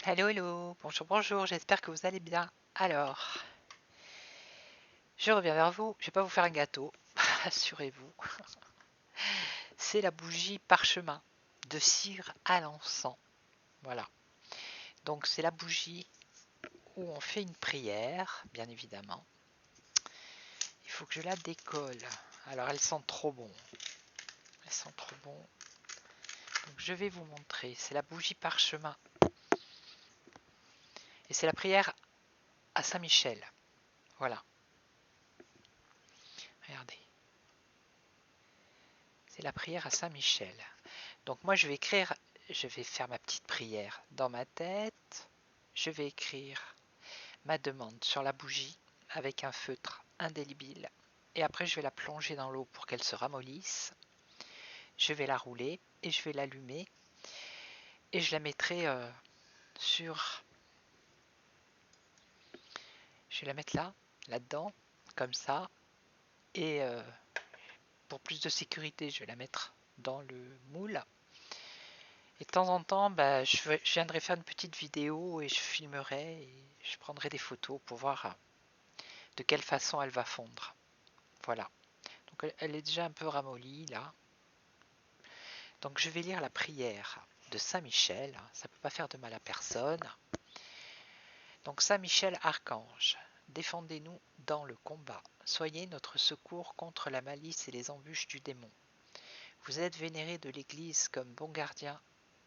Hello, hello, bonjour, bonjour, j'espère que vous allez bien. Alors, je reviens vers vous, je vais pas vous faire un gâteau, assurez-vous. C'est la bougie parchemin de cire à l'encens. Voilà, donc c'est la bougie où on fait une prière, bien évidemment. Il faut que je la décolle. Alors, elles sentent trop bon. Elles sentent trop bon. Donc, je vais vous montrer. C'est la bougie parchemin. Et c'est la prière à Saint-Michel. Voilà, regardez. C'est la prière à Saint-Michel. Donc moi je vais faire ma petite prière dans ma tête. Je vais écrire ma demande sur la bougie avec un feutre indélébile. Et après je vais la plonger dans l'eau pour qu'elle se ramollisse. Je vais la rouler et je vais l'allumer. Et je la mettrai sur... Je vais la mettre là, là-dedans, comme ça. Et pour plus de sécurité, je vais la mettre dans le moule. Et de temps en temps, je viendrai faire une petite vidéo et je filmerai et je prendrai des photos pour voir de quelle façon elle va fondre. Voilà. Donc elle est déjà un peu ramollie là. Donc je vais lire la prière de Saint Michel. Ça ne peut pas faire de mal à personne. Donc Saint Michel Archange, défendez-nous dans le combat. Soyez notre secours contre la malice et les embûches du démon. Vous êtes vénéré de l'Église comme bon gardien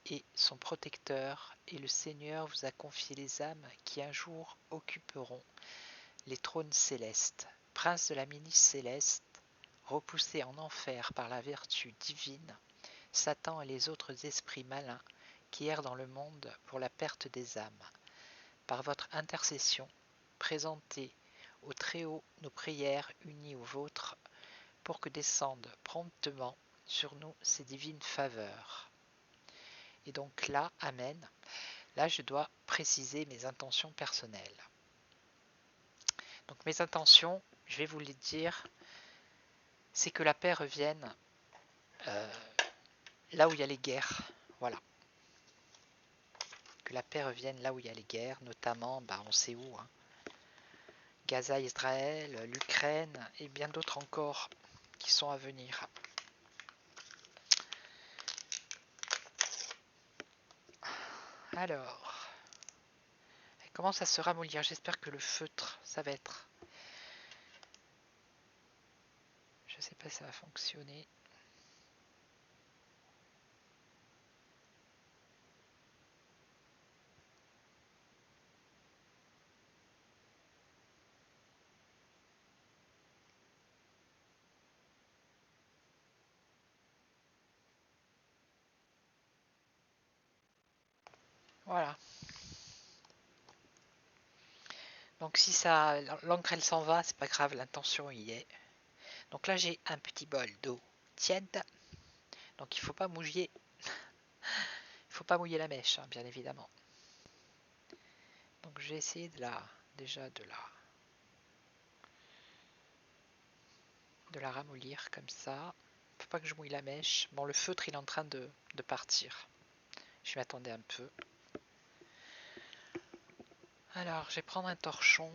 et son protecteur, et le Seigneur vous a confié les âmes qui un jour occuperont les trônes célestes. Prince de la milice céleste, repoussé en enfer par la vertu divine, Satan et les autres esprits malins qui errent dans le monde pour la perte des âmes. Par votre intercession, présentez au Très-Haut nos prières unies aux vôtres pour que descendent promptement sur nous ces divines faveurs. Et donc là, Amen, là je dois préciser mes intentions personnelles. Donc mes intentions, je vais vous les dire, c'est que la paix revienne euh, là où il y a les guerres. Voilà. Que la paix revienne là où il y a les guerres, notamment, on sait où, hein. Gaza, Israël, l'Ukraine et bien d'autres encore qui sont à venir. Alors, elle commence à se ramollir. J'espère que le feutre, ça va être... Je sais pas si ça va fonctionner. Voilà. Donc si ça, l'encre elle s'en va, c'est pas grave, l'intention y est. Donc là j'ai un petit bol d'eau tiède. Donc il faut pas mouiller, il faut pas mouiller la mèche, hein, bien évidemment. Donc je vais essayer de la ramollir comme ça. Faut pas que je mouille la mèche. Bon, le feutre il est en train de partir. Je m'attendais un peu. Alors je vais prendre un torchon.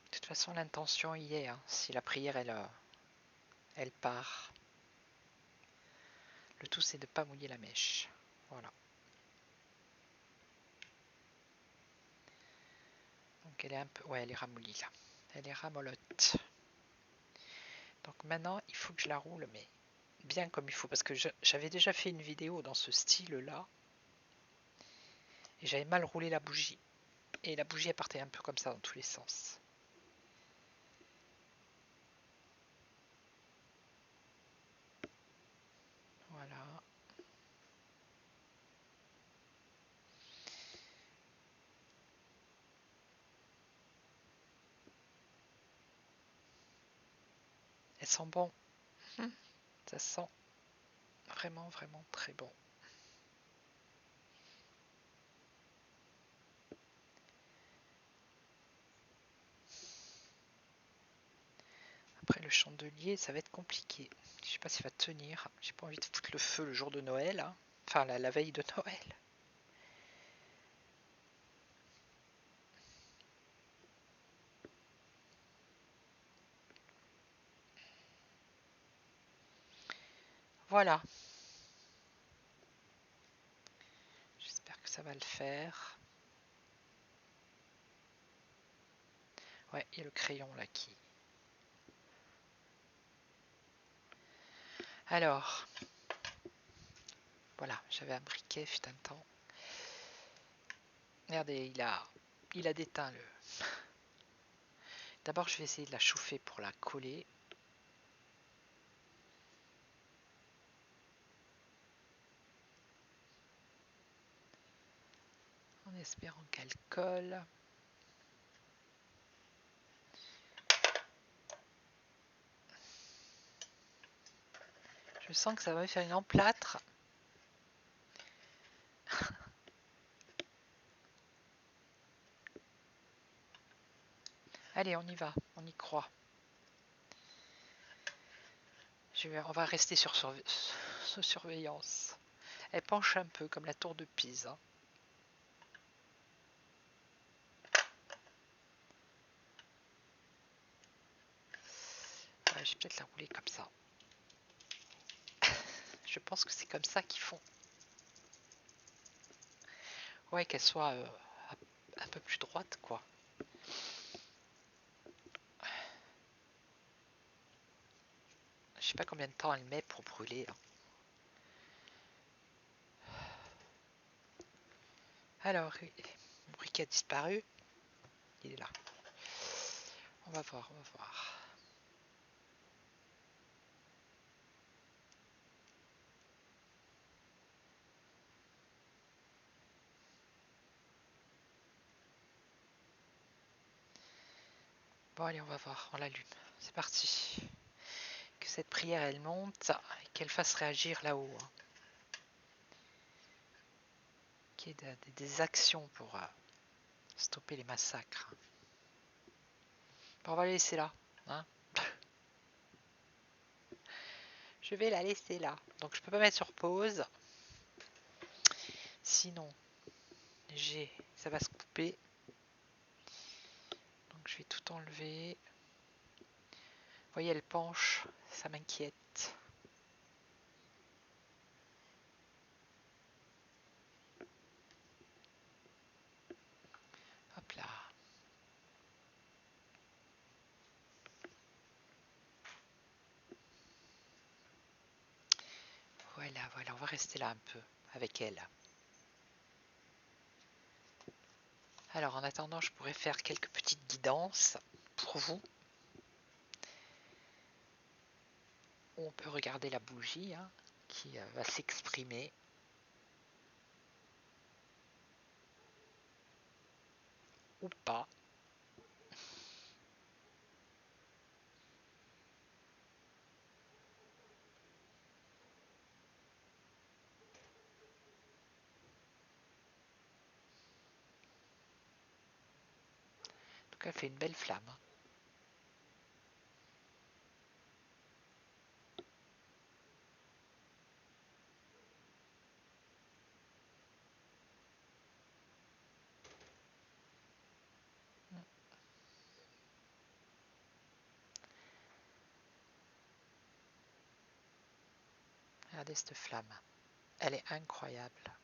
De toute façon l'intention y est, hein. Si la prière elle part. Le tout c'est de ne pas mouiller la mèche. Voilà. Donc elle est un peu... Ouais, elle est ramollie là. Elle est ramolotte. Donc maintenant, il faut que je la roule, mais bien comme il faut. Parce que j'avais déjà fait une vidéo dans ce style-là. Et j'avais mal roulé la bougie. Et la bougie, elle partait un peu comme ça dans tous les sens. Voilà. Elle sent bon. Ça sent vraiment, vraiment très bon. Après, chandelier, ça va être compliqué. Je sais pas s'il va tenir. J'ai pas envie de foutre le feu le jour de Noël. Hein. Enfin, la veille de Noël. Voilà. J'espère que ça va le faire. Ouais, il y a le crayon là qui... Alors, voilà, j'avais un briquet, fut un temps. Regardez, il a déteint le... D'abord, je vais essayer de la chauffer pour la coller. En espérant qu'elle colle. Je sens que ça va me faire une emplâtre. Allez, on y va, on y croit. On va rester sur surveillance. Elle penche un peu comme la tour de Pise. Hein. Ouais, je vais peut-être la rouler comme ça. Je pense que c'est comme ça qu'ils font. Ouais, qu'elle soit un peu plus droite, quoi. Je sais pas combien de temps elle met pour brûler. Hein. Alors, mon briquet a disparu. Il est là. On va voir, on va voir. Bon, allez, on va voir, on l'allume. C'est parti. Que cette prière, elle monte et qu'elle fasse réagir là-haut. Hein. Qu'il y ait des actions pour stopper les massacres. Bon, on va la laisser là. Hein. Je vais la laisser là. Donc, je peux pas mettre sur pause. Sinon, ça va se couper. Donc, je vais tout enlever. Vous voyez, elle penche. Ça m'inquiète. Hop là. Voilà, voilà, on va rester là un peu avec elle. Alors, en attendant, je pourrais faire quelques petites guidances pour vous. On peut regarder la bougie hein, qui va s'exprimer. Ou pas. En tout cas, elle fait une belle flamme. Regardez cette flamme. Elle est incroyable.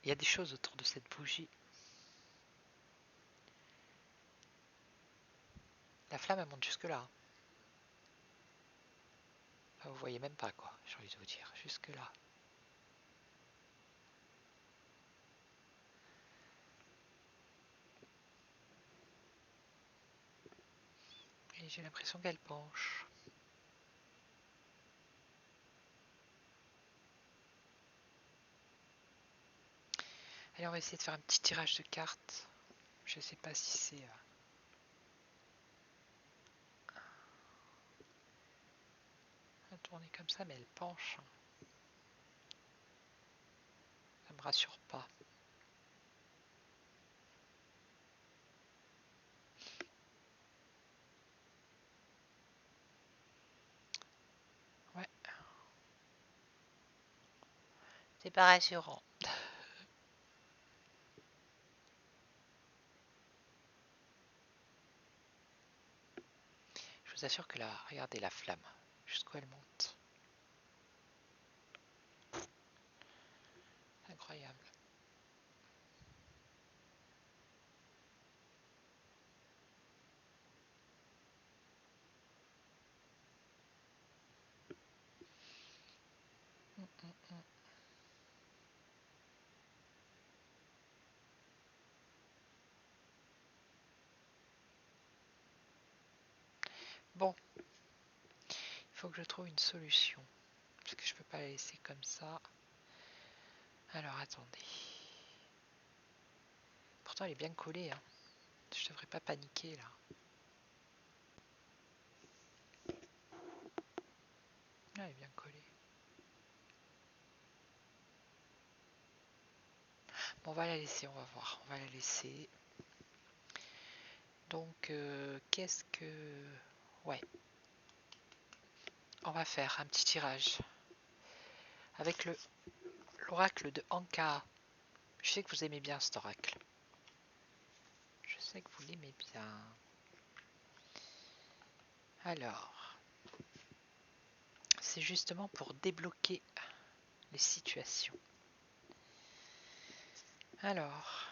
Il y a des choses autour de cette bougie. La flamme, elle monte jusque là. Enfin, vous voyez même pas quoi, j'ai envie de vous dire. Jusque là. Et j'ai l'impression qu'elle penche. Allez, on va essayer de faire un petit tirage de cartes. Je sais pas si c'est... Elle tourner comme ça, mais elle penche. Ça me rassure pas. Ouais. C'est pas rassurant. Je vous assure que là, regardez la flamme. Jusqu'où elle monte. Incroyable. Bon, il faut que je trouve une solution. Parce que je peux pas la laisser comme ça. Alors attendez. Pourtant elle est bien collée. Hein. Je devrais pas paniquer là. Ah, elle est bien collée. Bon, on va la laisser, on va voir. On va la laisser. Donc, qu'est-ce que... Ouais. On va faire un petit tirage. Avec l'oracle de Anka. Je sais que vous aimez bien cet oracle. Je sais que vous l'aimez bien. Alors, c'est justement pour débloquer les situations. Alors,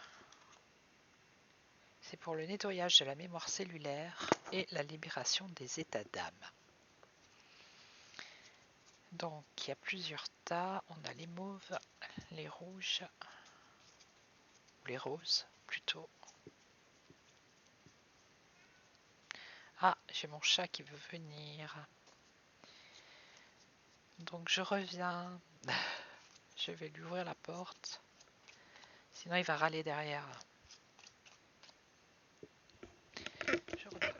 c'est pour le nettoyage de la mémoire cellulaire et la libération des états d'âme. Donc, il y a plusieurs tas. On a les mauves, les rouges, ou les roses plutôt. Ah, j'ai mon chat qui veut venir. Donc, je reviens. Je vais lui ouvrir la porte. Sinon, il va râler derrière. Je reviens.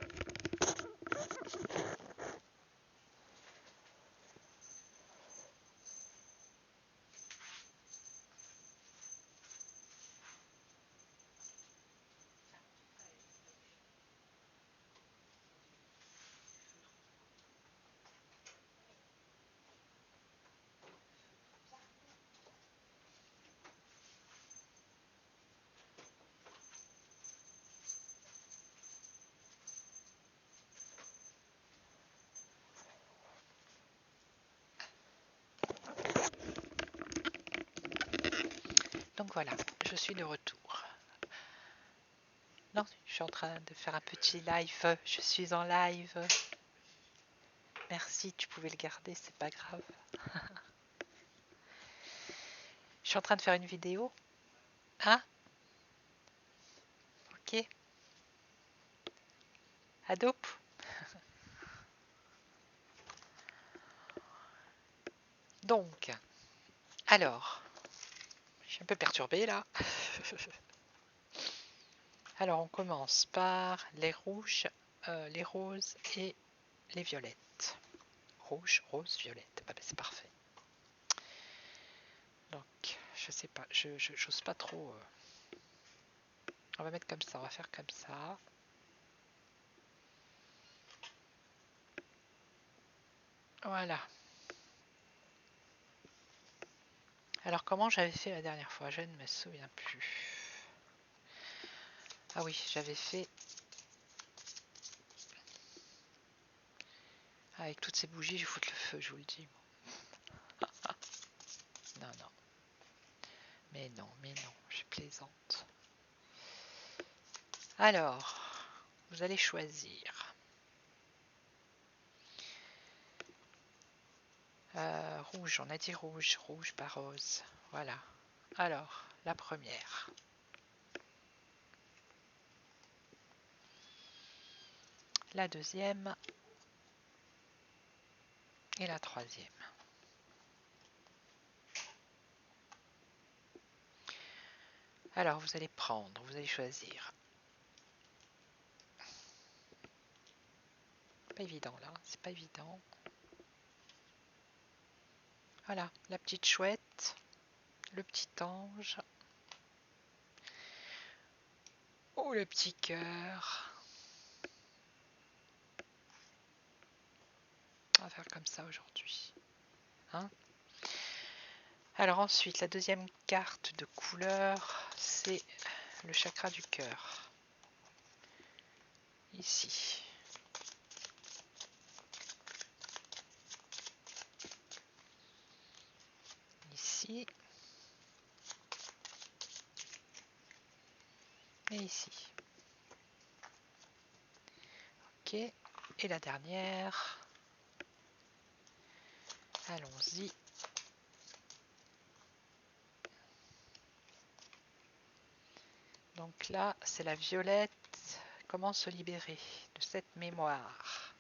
Donc voilà, je suis de retour. Non, je suis en train de faire un petit live. Je suis en live. Merci, tu pouvais le garder, c'est pas grave. Je suis en train de faire une vidéo. Hein? Ok. Adope. Donc, alors, je suis un peu perturbée là. Alors, on commence par les rouges, les roses et les violettes. Rouge, rose, violette. Bah, c'est parfait. Donc, je sais pas, j'ose pas trop. On va mettre comme ça, on va faire comme ça. Voilà. Alors, comment j'avais fait la dernière fois? Je ne me souviens plus. Ah oui, j'avais fait... Avec toutes ces bougies, je fous le feu, je vous le dis. Non, non. Mais non, je plaisante. Alors, vous allez choisir. Rouge, on a dit rouge, rouge pas rose. Voilà. Alors, la première. La deuxième. Et la troisième. Alors, vous allez prendre, vous allez choisir. Pas évident là, c'est pas évident. Voilà, la petite chouette, le petit ange, ou le petit cœur. On va faire comme ça aujourd'hui. Hein? Alors ensuite, la deuxième carte de couleur, c'est le chakra du cœur. Ici. Ici. Et ici. Ok. Et la dernière. Allons-y. Donc là, c'est la violette. Comment se libérer de cette mémoire?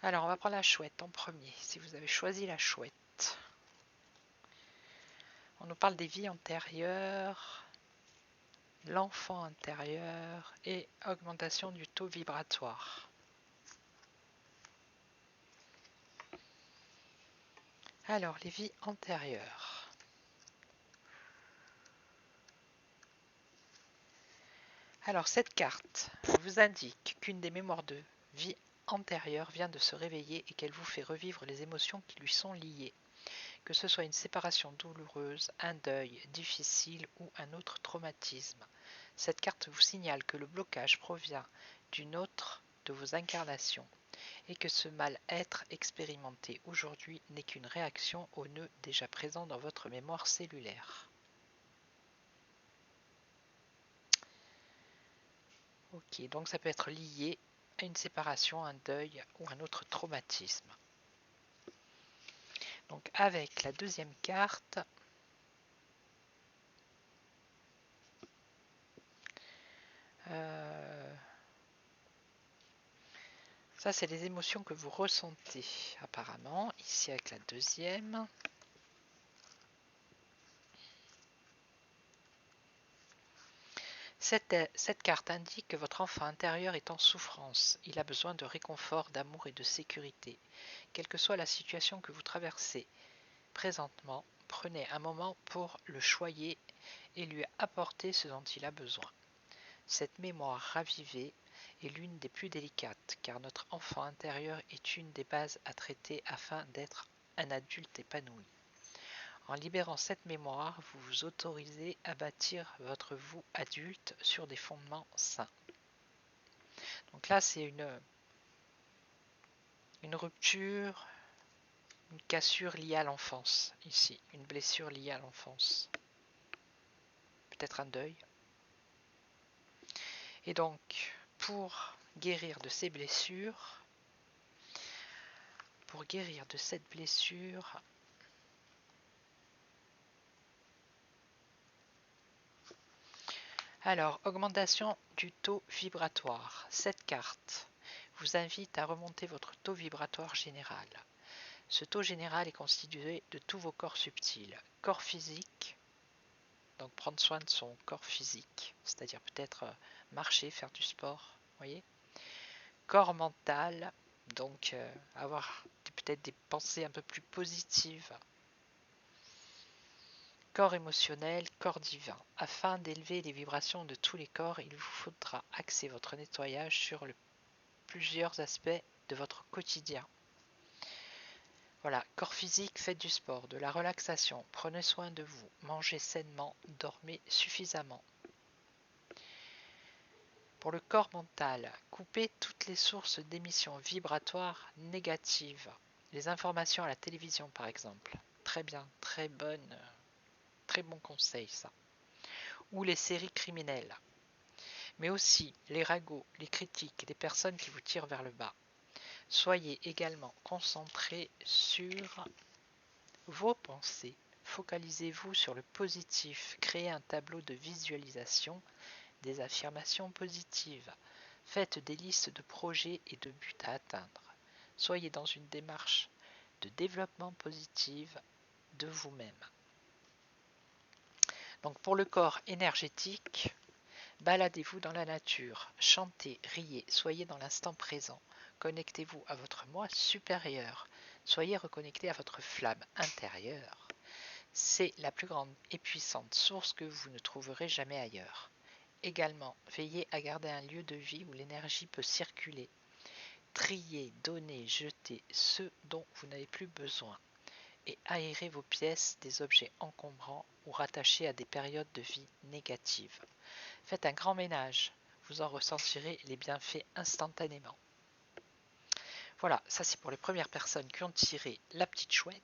Alors, on va prendre la chouette en premier, si vous avez choisi la chouette. On nous parle des vies antérieures, l'enfant intérieur et augmentation du taux vibratoire. Alors, les vies antérieures. Alors, cette carte vous indique qu'une des mémoires de vie antérieure vient de se réveiller et qu'elle vous fait revivre les émotions qui lui sont liées, que ce soit une séparation douloureuse, un deuil difficile ou un autre traumatisme. Cette carte vous signale que le blocage provient d'une autre de vos incarnations et que ce mal-être expérimenté aujourd'hui n'est qu'une réaction aux nœuds déjà présents dans votre mémoire cellulaire. Ok, donc ça peut être lié à une séparation, un deuil ou un autre traumatisme. Donc avec la deuxième carte, ça c'est les émotions que vous ressentez apparemment. Ici avec la deuxième. Cette carte indique que votre enfant intérieur est en souffrance. Il a besoin de réconfort, d'amour et de sécurité. Quelle que soit la situation que vous traversez présentement, prenez un moment pour le choyer et lui apporter ce dont il a besoin. Cette mémoire ravivée est l'une des plus délicates, car notre enfant intérieur est une des bases à traiter afin d'être un adulte épanoui. En libérant cette mémoire, vous vous autorisez à bâtir votre vous adulte sur des fondements sains. Donc là, c'est une rupture, une cassure liée à l'enfance, ici, une blessure liée à l'enfance. Peut-être un deuil. Et donc, pour guérir de ces blessures, alors, augmentation du taux vibratoire. Cette carte vous invite à remonter votre taux vibratoire général. Ce taux général est constitué de tous vos corps subtils. Corps physique, donc prendre soin de son corps physique, c'est-à-dire peut-être marcher, faire du sport, voyez. Corps mental, donc avoir peut-être des pensées un peu plus positives. Corps émotionnel, corps divin. Afin d'élever les vibrations de tous les corps, il vous faudra axer votre nettoyage sur plusieurs aspects de votre quotidien. Voilà, corps physique, faites du sport, de la relaxation, prenez soin de vous, mangez sainement, dormez suffisamment. Pour le corps mental, coupez toutes les sources d'émissions vibratoires négatives. Les informations à la télévision par exemple. Très bien, très bon conseil ça. Ou les séries criminelles. Mais aussi les ragots, les critiques, les personnes qui vous tirent vers le bas. Soyez également concentrés sur vos pensées. Focalisez-vous sur le positif. Créez un tableau de visualisation des affirmations positives. Faites des listes de projets et de buts à atteindre. Soyez dans une démarche de développement positive de vous-même. Donc pour le corps énergétique, baladez-vous dans la nature, chantez, riez, soyez dans l'instant présent. Connectez-vous à votre moi supérieur. Soyez reconnecté à votre flamme intérieure. C'est la plus grande et puissante source que vous ne trouverez jamais ailleurs. Également, veillez à garder un lieu de vie où l'énergie peut circuler. Triez, donnez, jetez ce dont vous n'avez plus besoin et aérez vos pièces des objets encombrants ou rattachés à des périodes de vie négatives. Faites un grand ménage, vous en ressentirez les bienfaits instantanément. Voilà, ça c'est pour les premières personnes qui ont tiré la petite chouette.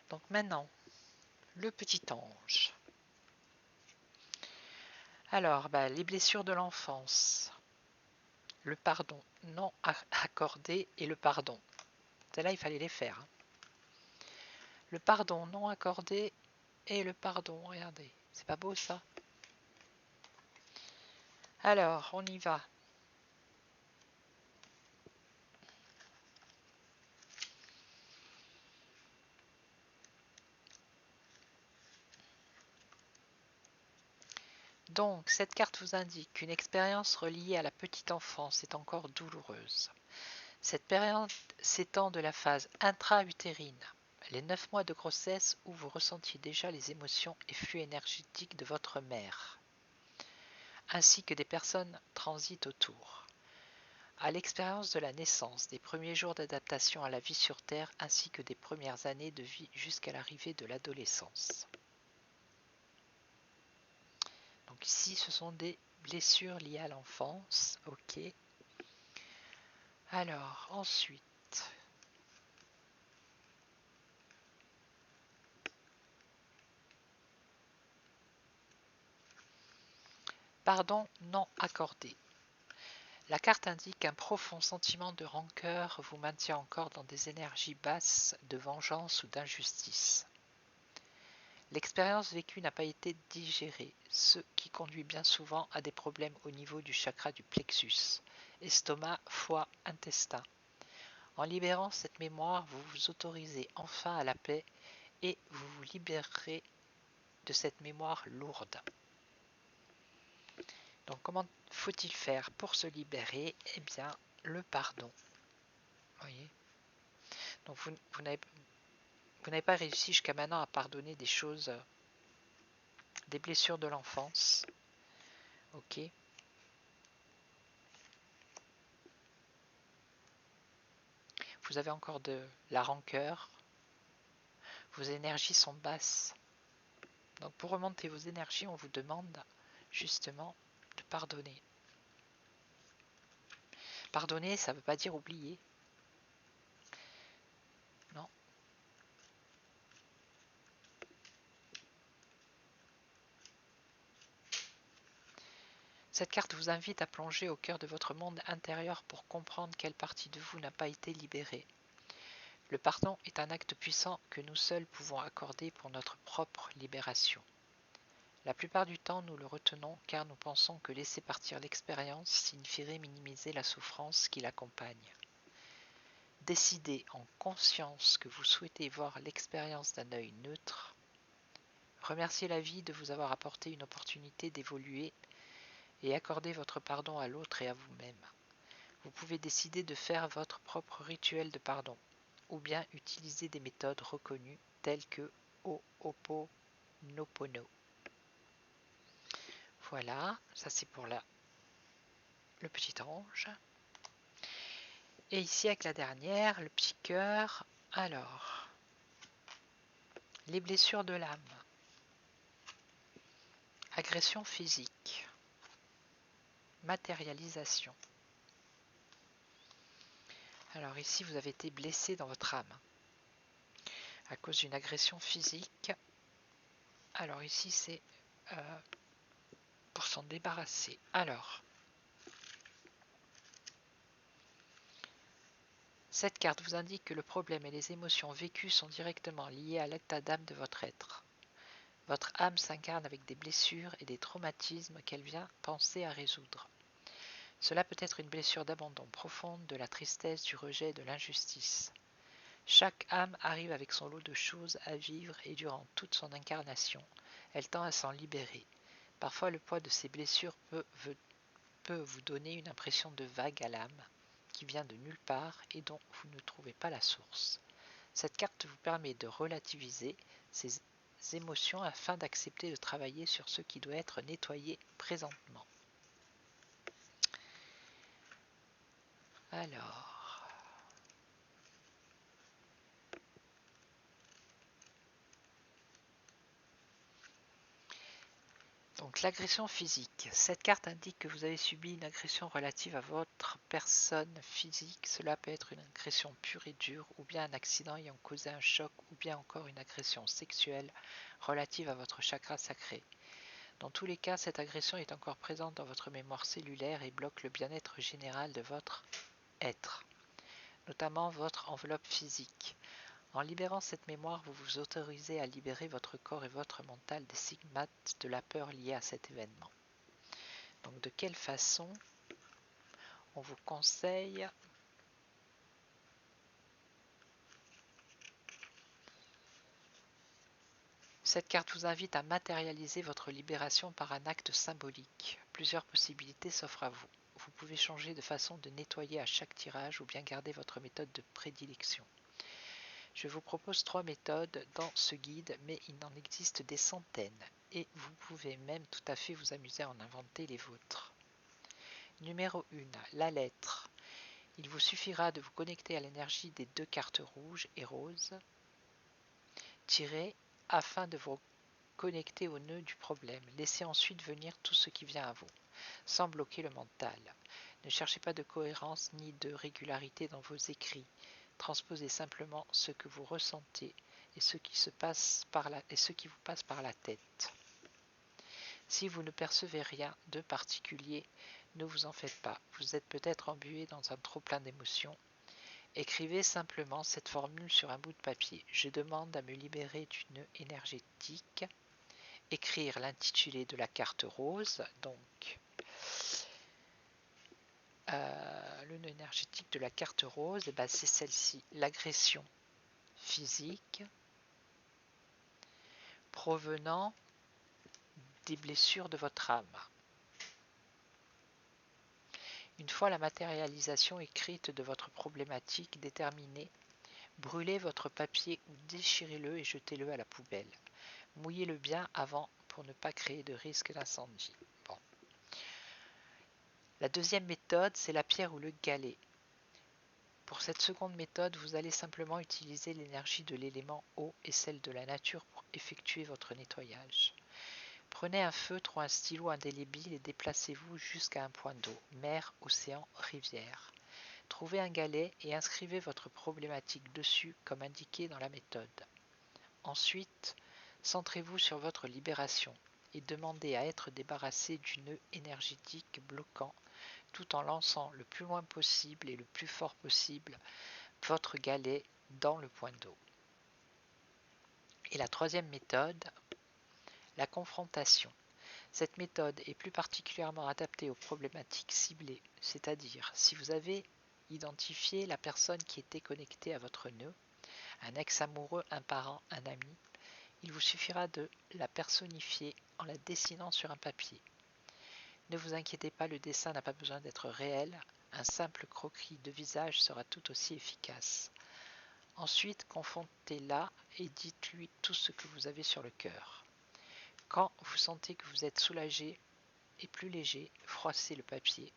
Donc maintenant, le petit ange. Alors, les blessures de l'enfance, le pardon non accordé et le pardon. Celles-là, il fallait les faire. Hein. Le pardon non accordé et le pardon, regardez, c'est pas beau ça? Alors, on y va. Donc, cette carte vous indique qu'une expérience reliée à la petite enfance est encore douloureuse. Cette période s'étend de la phase intra-utérine, les 9 mois de grossesse où vous ressentiez déjà les émotions et flux énergétiques de votre mère, ainsi que des personnes transitent autour, à l'expérience de la naissance, des premiers jours d'adaptation à la vie sur Terre, ainsi que des premières années de vie jusqu'à l'arrivée de l'adolescence. Donc ici, ce sont des blessures liées à l'enfance, ok. Alors, ensuite, pardon non accordé. La carte indique qu'un profond sentiment de rancœur vous maintient encore dans des énergies basses de vengeance ou d'injustice. L'expérience vécue n'a pas été digérée, ce qui conduit bien souvent à des problèmes au niveau du chakra du plexus, estomac, foie, intestin. En libérant cette mémoire, vous vous autorisez enfin à la paix et vous vous libérerez de cette mémoire lourde. Donc comment faut-il faire pour se libérer? Eh bien, le pardon. Voyez. Donc vous n'avez pas réussi jusqu'à maintenant à pardonner des choses, des blessures de l'enfance. Ok. Vous avez encore de la rancœur. Vos énergies sont basses. Donc pour remonter vos énergies, on vous demande justement de pardonner. Pardonner, ça ne veut pas dire oublier. Non. Cette carte vous invite à plonger au cœur de votre monde intérieur pour comprendre quelle partie de vous n'a pas été libérée. Le pardon est un acte puissant que nous seuls pouvons accorder pour notre propre libération. La plupart du temps, nous le retenons car nous pensons que laisser partir l'expérience signifierait minimiser la souffrance qui l'accompagne. Décidez en conscience que vous souhaitez voir l'expérience d'un œil neutre. Remerciez la vie de vous avoir apporté une opportunité d'évoluer et accordez votre pardon à l'autre et à vous-même. Vous pouvez décider de faire votre propre rituel de pardon ou bien utiliser des méthodes reconnues telles que Ho'oponopono. Voilà, ça c'est pour le petit ange. Et ici avec la dernière, le petit cœur. Alors, les blessures de l'âme. Agression physique. Matérialisation. Alors ici, vous avez été blessé dans votre âme à cause d'une agression physique. Alors ici, c'est pour s'en débarrasser. Alors, cette carte vous indique que le problème et les émotions vécues sont directement liés à l'état d'âme de votre être. Votre âme s'incarne avec des blessures et des traumatismes qu'elle vient penser à résoudre. Cela peut être une blessure d'abandon profonde, de la tristesse, du rejet, de l'injustice. Chaque âme arrive avec son lot de choses à vivre et durant toute son incarnation, elle tend à s'en libérer. Parfois le poids de ces blessures peut vous donner une impression de vague à l'âme, qui vient de nulle part et dont vous ne trouvez pas la source. Cette carte vous permet de relativiser ces émotions afin d'accepter de travailler sur ce qui doit être nettoyé présentement. Alors, donc l'agression physique. Cette carte indique que vous avez subi une agression relative à votre personne physique. Cela peut être une agression pure et dure, ou bien un accident ayant causé un choc, ou bien encore une agression sexuelle relative à votre chakra sacré. Dans tous les cas, cette agression est encore présente dans votre mémoire cellulaire et bloque le bien-être général de votre être, notamment votre enveloppe physique. En libérant cette mémoire, vous vous autorisez à libérer votre corps et votre mental des stigmates de la peur liée à cet événement. Donc de quelle façon on vous conseille Cette carte vous invite à matérialiser votre libération par un acte symbolique. Plusieurs possibilités s'offrent à vous. Vous pouvez changer de façon de nettoyer à chaque tirage ou bien garder votre méthode de prédilection. Je vous propose 3 méthodes dans ce guide, mais il en existe des centaines et vous pouvez même tout à fait vous amuser à en inventer les vôtres. Numéro 1. La lettre. Il vous suffira de vous connecter à l'énergie des 2 cartes rouges et roses tirées afin de vous connecter au nœud du problème. Laissez ensuite venir tout ce qui vient à vous, sans bloquer le mental. Ne cherchez pas de cohérence ni de régularité dans vos écrits. Transposez simplement ce que vous ressentez et ce qui vous passe par la tête. Si vous ne percevez rien de particulier, ne vous en faites pas. Vous êtes peut-être embué dans un trop-plein d'émotions. Écrivez simplement cette formule sur un bout de papier. Je demande à me libérer du nœud énergétique. Écrire l'intitulé de la carte rose, donc le nœud énergétique de la carte rose, et c'est celle-ci, l'agression physique provenant des blessures de votre âme. Une fois la matérialisation écrite de votre problématique déterminée, brûlez votre papier ou déchirez-le et jetez-le à la poubelle. Mouillez-le bien avant pour ne pas créer de risque d'incendie. Bon. La deuxième méthode, c'est la pierre ou le galet. Pour cette seconde méthode, vous allez simplement utiliser l'énergie de l'élément eau et celle de la nature pour effectuer votre nettoyage. Prenez un feutre ou un stylo indélébile et déplacez-vous jusqu'à un point d'eau, mer, océan, rivière. Trouvez un galet et inscrivez votre problématique dessus comme indiqué dans la méthode. Ensuite, centrez-vous sur votre libération et demandez à être débarrassé du nœud énergétique bloquant tout en lançant le plus loin possible et le plus fort possible votre galet dans le point d'eau. Et la troisième méthode, la confrontation. Cette méthode est plus particulièrement adaptée aux problématiques ciblées, c'est-à-dire si vous avez identifié la personne qui était connectée à votre nœud, un ex-amoureux, un parent, un ami, il vous suffira de la personnifier en la dessinant sur un papier. Ne vous inquiétez pas, le dessin n'a pas besoin d'être réel, un simple croquis de visage sera tout aussi efficace. Ensuite, confrontez-la et dites-lui tout ce que vous avez sur le cœur. Quand vous sentez que vous êtes soulagé et plus léger, froissez le papier.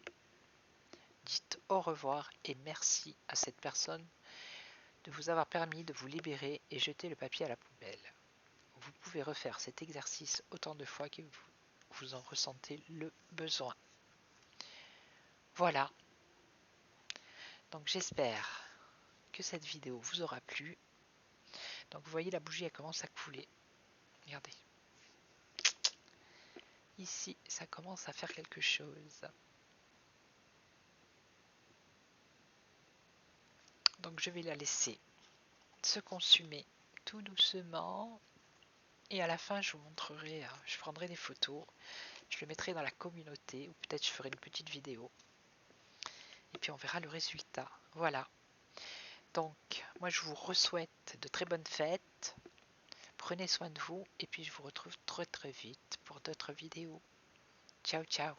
Dites au revoir et merci à cette personne de vous avoir permis de vous libérer et jeter le papier à la poubelle. Vous pouvez refaire cet exercice autant de fois que vous en ressentez le besoin. Voilà. Donc j'espère que cette vidéo vous aura plu. Donc vous voyez, la bougie elle commence à couler. Regardez. Ici, ça commence à faire quelque chose. Donc je vais la laisser se consumer tout doucement. Et à la fin, je vous montrerai, je prendrai des photos. Je le mettrai dans la communauté ou peut-être je ferai une petite vidéo. Et puis on verra le résultat. Voilà. Donc, moi je vous souhaite de très bonnes fêtes. Prenez soin de vous et puis je vous retrouve très très vite pour d'autres vidéos. Ciao ciao.